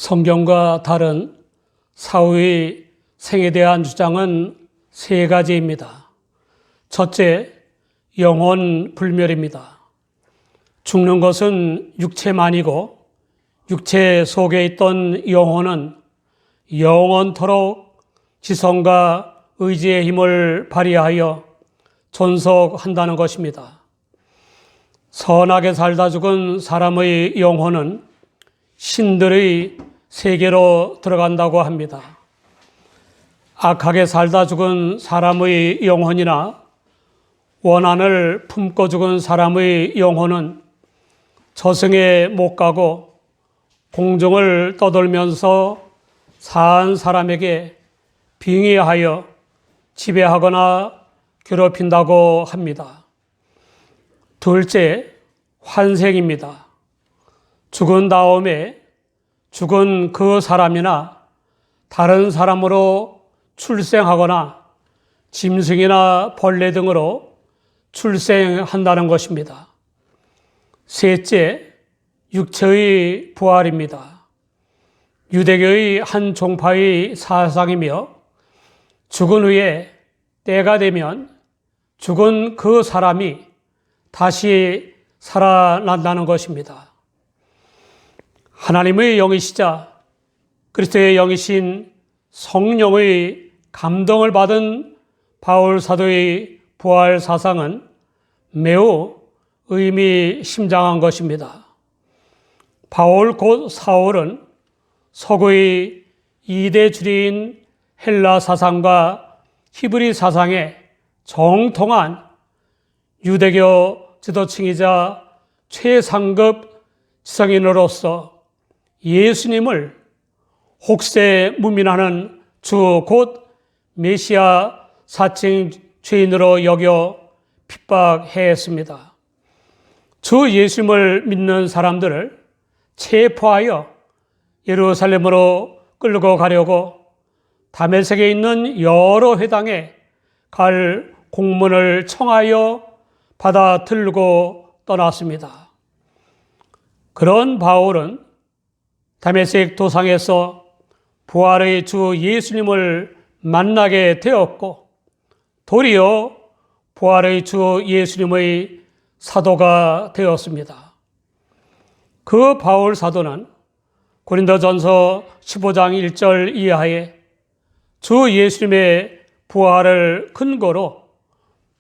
성경과 다른 사후의 생에 대한 주장은 세 가지입니다. 첫째, 영혼 불멸입니다. 죽는 것은 육체만이고 육체 속에 있던 영혼은 영원토록 지성과 의지의 힘을 발휘하여 존속한다는 것입니다. 선하게 살다 죽은 사람의 영혼은 신들의 세계로 들어간다고 합니다. 악하게 살다 죽은 사람의 영혼이나 원한을 품고 죽은 사람의 영혼은 저승에 못 가고 공중을 떠돌면서 산 사람에게 빙의하여 지배하거나 괴롭힌다고 합니다. 둘째, 환생입니다. 죽은 다음에 죽은 그 사람이나 다른 사람으로 출생하거나 짐승이나 벌레 등으로 출생한다는 것입니다. 셋째, 육체의 부활입니다. 유대교의 한 종파의 사상이며 죽은 후에 때가 되면 죽은 그 사람이 다시 살아난다는 것입니다. 하나님의 영이시자 그리스도의 영이신 성령의 감동을 받은 바울 사도의 부활 사상은 매우 의미심장한 것입니다. 바울 곧 사울은 서구의 2대 주류인 헬라 사상과 히브리 사상에 정통한 유대교 지도층이자 최상급 지성인으로서 예수님을 혹세 무민하는 주 곧 메시아 사칭 죄인으로 여겨 핍박했습니다. 주 예수님을 믿는 사람들을 체포하여 예루살렘으로 끌고 가려고 다메섹에 있는 여러 회당에 갈 공문을 청하여 받아 들고 떠났습니다. 그런 바울은 다메섹 도상에서 부활의 주 예수님을 만나게 되었고 도리어 부활의 주 예수님의 사도가 되었습니다. 그 바울 사도는 고린도전서 15장 1절 이하에 주 예수님의 부활을 근거로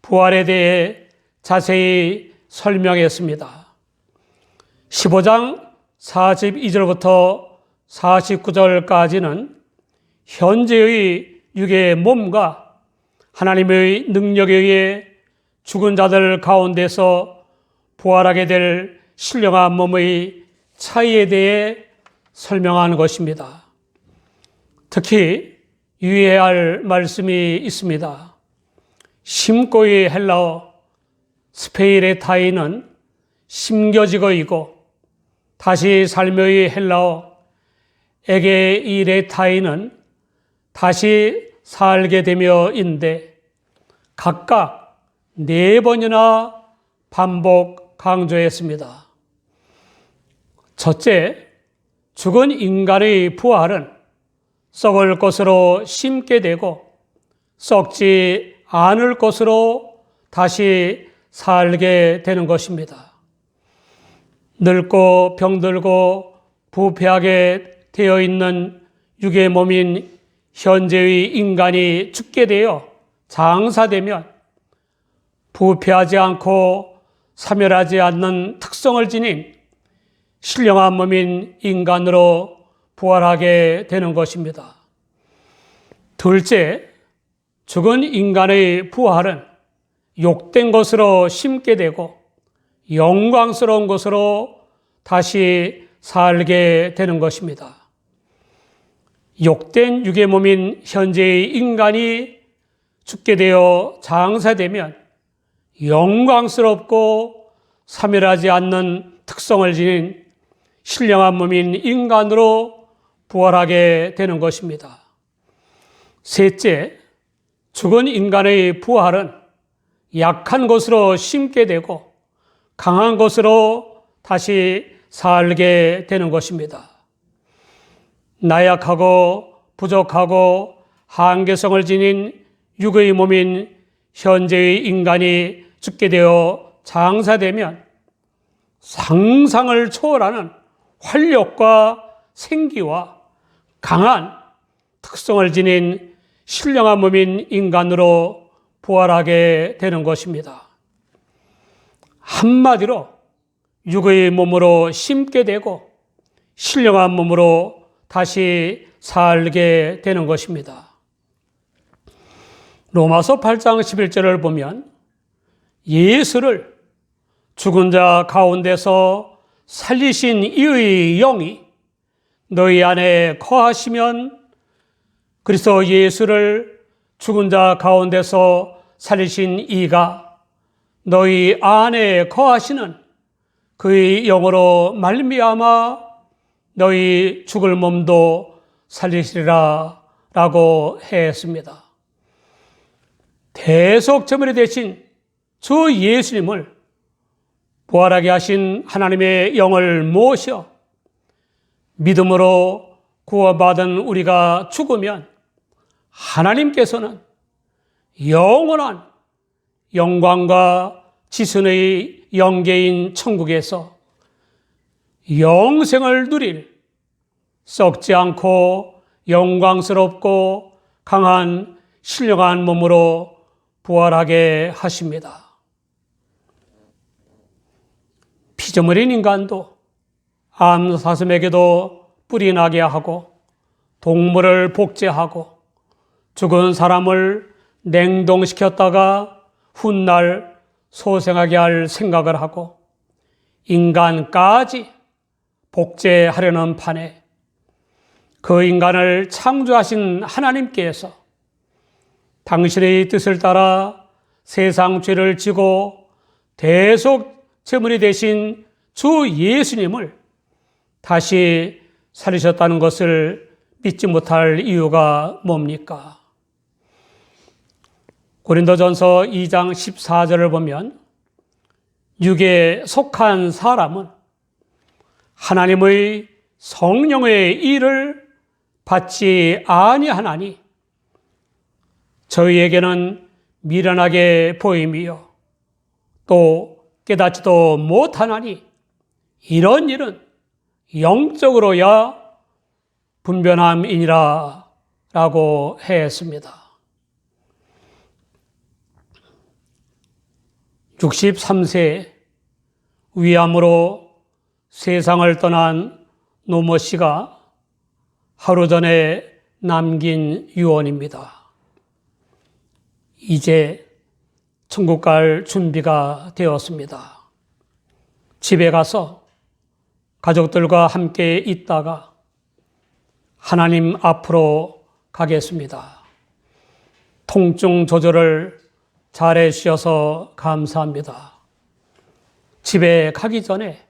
부활에 대해 자세히 설명했습니다. 15장 42절부터 49절까지는 현재의 육의 몸과 하나님의 능력에 의해 죽은 자들 가운데서 부활하게 될 신령한 몸의 차이에 대해 설명하는 것입니다. 특히 유의해야 할 말씀이 있습니다. 심고의 헬라어 스페이레타이는 심겨지고이고 다시 살며의 헬라어 에게이레타이는 다시 살게 되며인데 각각 4번이나 반복 강조했습니다. 첫째, 죽은 인간의 부활은 썩을 것으로 심게 되고 썩지 않을 것으로 다시 살게 되는 것입니다. 늙고 병들고 부패하게 되어 있는 육의 몸인 현재의 인간이 죽게 되어 장사되면 부패하지 않고 사멸하지 않는 특성을 지닌 신령한 몸인 인간으로 부활하게 되는 것입니다. 둘째, 죽은 인간의 부활은 욕된 것으로 심게 되고 영광스러운 것으로 다시 살게 되는 것입니다. 욕된 육의 몸인 현재의 인간이 죽게 되어 장사되면 영광스럽고 사멸하지 않는 특성을 지닌 신령한 몸인 인간으로 부활하게 되는 것입니다. 셋째, 죽은 인간의 부활은 약한 것으로 심게 되고 강한 것으로 다시 살게 되는 것입니다. 나약하고 부족하고 한계성을 지닌 육의 몸인 현재의 인간이 죽게 되어 장사되면 상상을 초월하는 활력과 생기와 강한 특성을 지닌 신령한 몸인 인간으로 부활하게 되는 것입니다. 한마디로 육의 몸으로 심게 되고 신령한 몸으로 다시 살게 되는 것입니다. 로마서 8장 11절을 보면 예수를 죽은 자 가운데서 살리신 이의 영이 너희 안에 거하시면, 그리스도 예수를 죽은 자 가운데서 살리신 이가 너희 안에 거하시는 그의 영으로 말미암아 너희 죽을 몸도 살리시리라 라고 했습니다. 대속제물이 되신 주 예수님을 부활하게 하신 하나님의 영을 모셔 믿음으로 구원받은 우리가 죽으면 하나님께서는 영원한 영광과 지순의 영계인 천국에서 영생을 누릴 썩지 않고 영광스럽고 강한 신령한 몸으로 부활하게 하십니다. 피조물인 인간도 암사슴에게도 뿔이 나게 하고 동물을 복제하고 죽은 사람을 냉동시켰다가 훗날 소생하게 할 생각을 하고 인간까지 복제하려는 판에 그 인간을 창조하신 하나님께서 당신의 뜻을 따라 세상 죄를 지고 대속 제물이 되신 주 예수님을 다시 살리셨다는 것을 믿지 못할 이유가 뭡니까? 고린도전서 2장 14절을 보면 육에 속한 사람은 하나님의 성령의 일을 받지 아니하나니 저희에게는 미련하게 보임이요 또 깨닫지도 못하나니 이런 일은 영적으로야 분변함이니라 라고 했습니다. 63세 위암으로 세상을 떠난 노모 씨가 하루 전에 남긴 유언입니다. 이제 천국 갈 준비가 되었습니다. 집에 가서 가족들과 함께 있다가 하나님 앞으로 가겠습니다. 통증 조절을 잘해 주셔서 감사합니다. 집에 가기 전에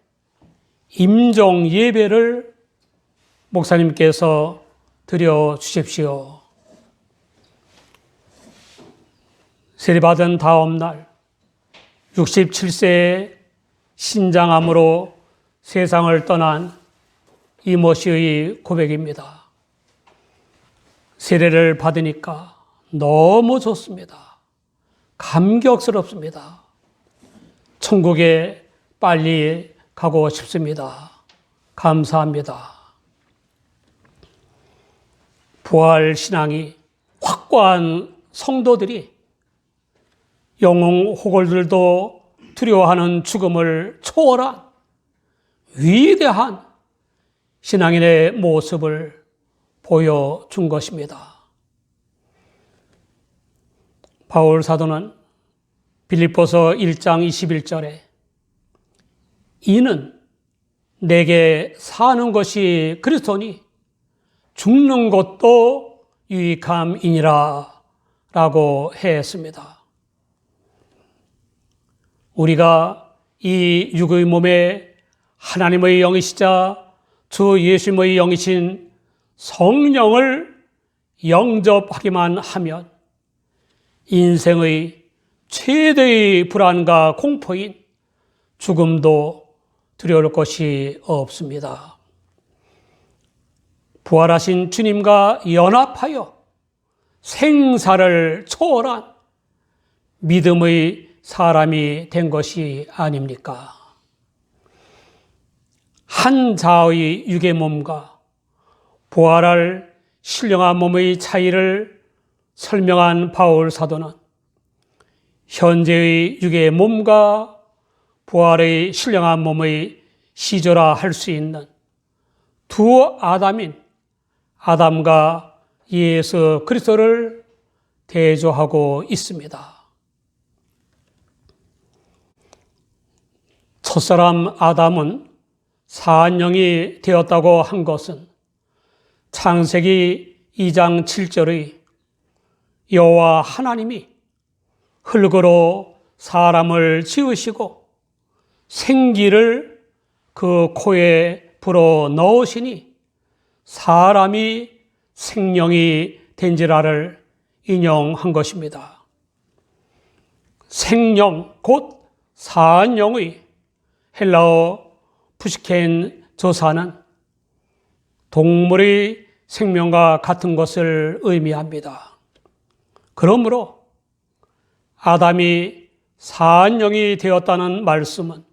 임종 예배를 목사님께서 드려 주십시오. 세례받은 다음 날 67세의 신장암으로 세상을 떠난 이모 씨의 고백입니다. 세례를 받으니까 너무 좋습니다. 감격스럽습니다. 천국에 빨리 가고 싶습니다. 감사합니다. 부활 신앙이 확고한 성도들이 영웅 호걸들도 두려워하는 죽음을 초월한 위대한 신앙인의 모습을 보여준 것입니다. 바울 사도는 빌립보서 1장 21절에 이는 내게 사는 것이 그리스도니 죽는 것도 유익함이니라 라고 했습니다. 우리가 이 육의 몸에 하나님의 영이시자 주 예수님의 영이신 성령을 영접하기만 하면 인생의 최대의 불안과 공포인 죽음도 두려울 것이 없습니다. 부활하신 주님과 연합하여 생사를 초월한 믿음의 사람이 된 것이 아닙니까? 한 자의 육의 몸과 부활할 신령한 몸의 차이를 설명한 바울 사도는 현재의 육의 몸과 부활의 신령한 몸의 시조라 할 수 있는 두 아담인 아담과 예수 그리스도를 대조하고 있습니다. 첫사람 아담은 사한영이 되었다고 한 것은 창세기 2장 7절의 여호와 하나님이 흙으로 사람을 지으시고 생기를 그 코에 불어 넣으시니 사람이 생명이 된지라를 인용한 것입니다. 생령 곧 사한영의 헬라어 푸시켄 조사는 동물의 생명과 같은 것을 의미합니다. 그러므로 아담이 사한영이 되었다는 말씀은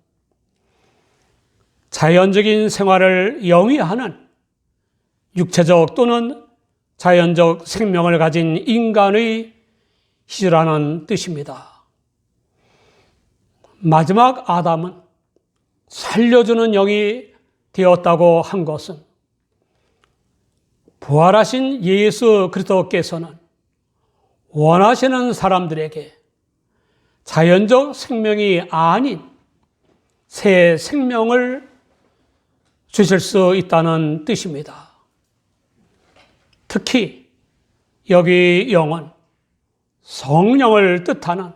자연적인 생활을 영위하는 육체적 또는 자연적 생명을 가진 인간의 시조라는 뜻입니다. 마지막 아담은 살려주는 영이 되었다고 한 것은 부활하신 예수 그리스도께서는 원하시는 사람들에게 자연적 생명이 아닌 새 생명을 주실 수 있다는 뜻입니다. 특히 여기 영은 성령을 뜻하는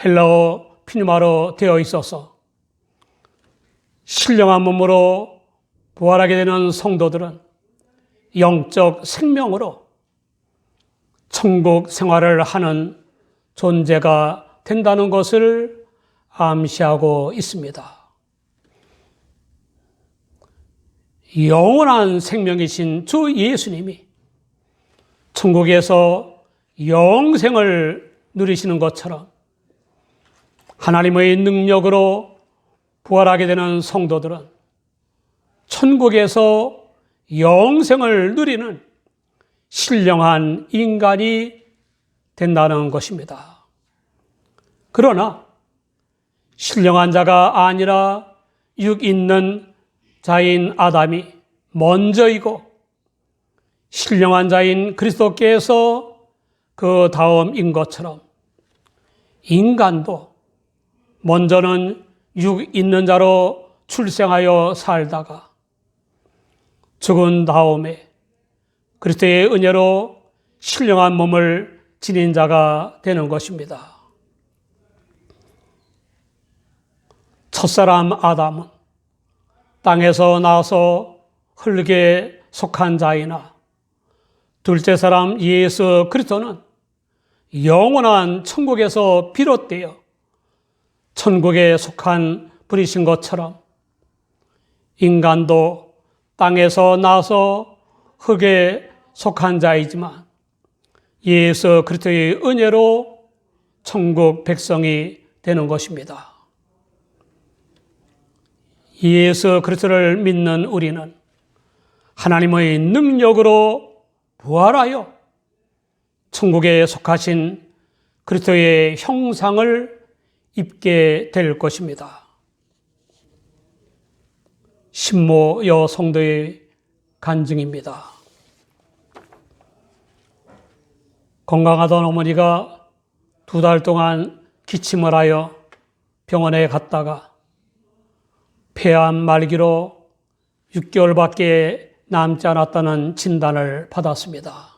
헬라어 피누마로 되어 있어서 신령한 몸으로 부활하게 되는 성도들은 영적 생명으로 천국 생활을 하는 존재가 된다는 것을 암시하고 있습니다. 영원한 생명이신 주 예수님이 천국에서 영생을 누리시는 것처럼 하나님의 능력으로 부활하게 되는 성도들은 천국에서 영생을 누리는 신령한 인간이 된다는 것입니다. 그러나 신령한 자가 아니라 육 있는 자인 아담이 먼저이고 신령한 자인 그리스도께서 그 다음인 것처럼 인간도 먼저는 육 있는 자로 출생하여 살다가 죽은 다음에 그리스도의 은혜로 신령한 몸을 지닌 자가 되는 것입니다. 첫사람 아담은 땅에서 나서 흙에 속한 자이나 둘째 사람 예수 그리스도는 영원한 천국에서 비롯되어 천국에 속한 분이신 것처럼 인간도 땅에서 나서 흙에 속한 자이지만 예수 그리스도의 은혜로 천국 백성이 되는 것입니다. 예수 그리스도를 믿는 우리는 하나님의 능력으로 부활하여 천국에 속하신 그리스도의 형상을 입게 될 것입니다. 신모 여성도의 간증입니다. 건강하던 어머니가 2달 동안 기침을 하여 병원에 갔다가 폐암 말기로 6개월밖에 남지 않았다는 진단을 받았습니다.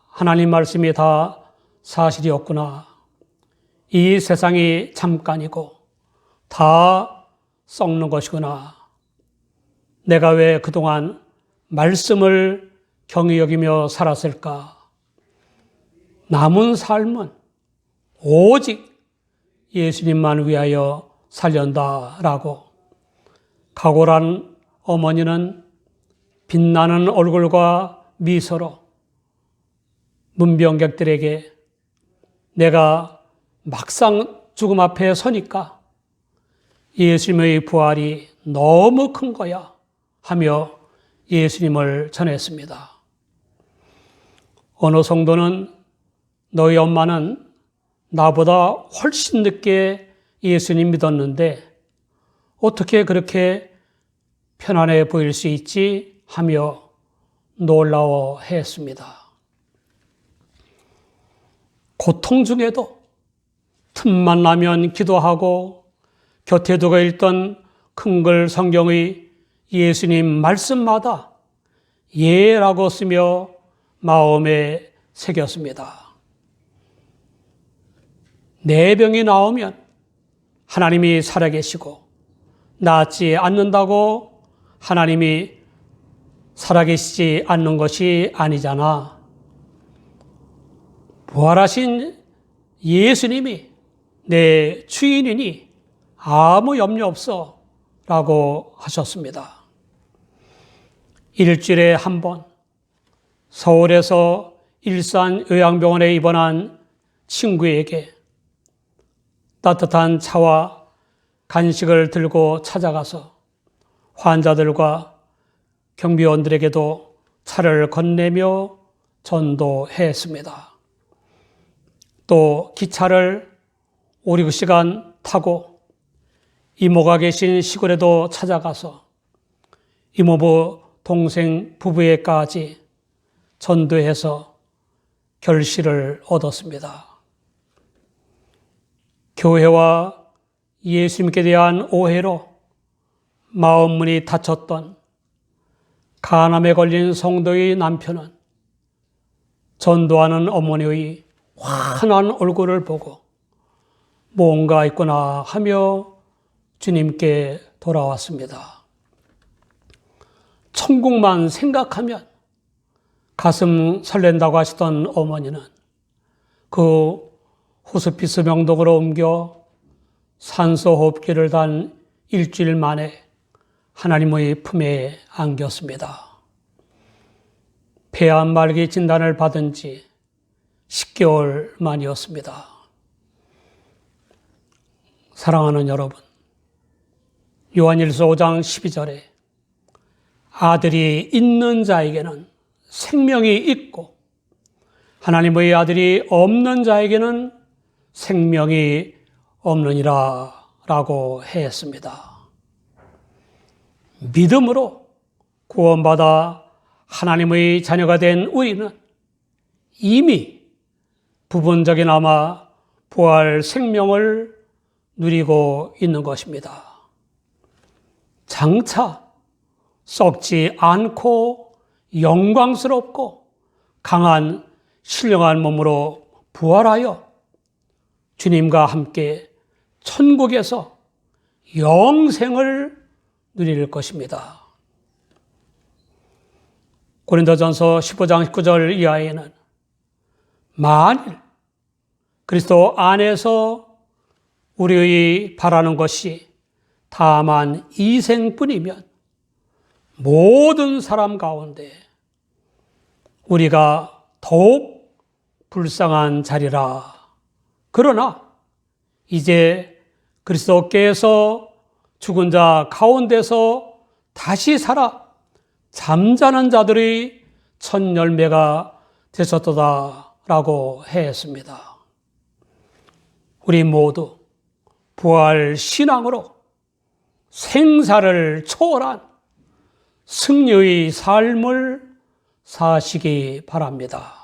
하나님 말씀이 다 사실이었구나. 이 세상이 잠깐이고 다 썩는 것이구나. 내가 왜 그동안 말씀을 경히 여기며 살았을까? 남은 삶은 오직 예수님만 위하여 살련다라고 각오한 어머니는 빛나는 얼굴과 미소로 문병객들에게 내가 막상 죽음 앞에 서니까 예수님의 부활이 너무 큰 거야 하며 예수님을 전했습니다. 어느 성도는 너희 엄마는 나보다 훨씬 늦게 예수님 믿었는데 어떻게 그렇게 편안해 보일 수 있지 하며 놀라워했습니다. 고통 중에도 틈만 나면 기도하고 곁에 두고 읽던 큰글 성경의 예수님 말씀마다 예라고 쓰며 마음에 새겼습니다. 내 병이 나오면 하나님이 살아계시고 낫지 않는다고 하나님이 살아계시지 않는 것이 아니잖아. 부활하신 예수님이 내 주인이니 아무 염려 없어 라고 하셨습니다. 일주일에 한 번 서울에서 일산 요양병원에 입원한 친구에게 따뜻한 차와 간식을 들고 찾아가서 환자들과 경비원들에게도 차를 건네며 전도했습니다. 또 기차를 5, 6시간 타고 이모가 계신 시골에도 찾아가서 이모부 동생 부부에까지 전도해서 결실을 얻었습니다. 교회와 예수님께 대한 오해로 마음문이 닫혔던 간암에 걸린 성도의 남편은 전도하는 어머니의 환한 얼굴을 보고 뭔가 있구나 하며 주님께 돌아왔습니다. 천국만 생각하면 가슴 설렌다고 하시던 어머니는 그 호스피스 명동으로 옮겨 산소호흡기를 단 일주일 만에 하나님의 품에 안겼습니다. 폐암 말기 진단을 받은 지 10개월 만이었습니다. 사랑하는 여러분, 요한일서 5장 12절에 아들이 있는 자에게는 생명이 있고 하나님의 아들이 없는 자에게는 생명이 없느니라 라고 했습니다. 믿음으로 구원받아 하나님의 자녀가 된 우리는 이미 부분적이나마 부활 생명을 누리고 있는 것입니다. 장차 썩지 않고 영광스럽고 강한 신령한 몸으로 부활하여 주님과 함께 천국에서 영생을 누릴 것입니다. 고린도전서 15장 19절 이하에는 만일 그리스도 안에서 우리의 바라는 것이 다만 이생뿐이면 모든 사람 가운데 우리가 더욱 불쌍한 자리라. 그러나 이제 그리스도께서 죽은 자 가운데서 다시 살아 잠자는 자들의 첫 열매가 되셨도다라고 했습니다. 우리 모두 부활 신앙으로 생사를 초월한 승리의 삶을 사시기 바랍니다.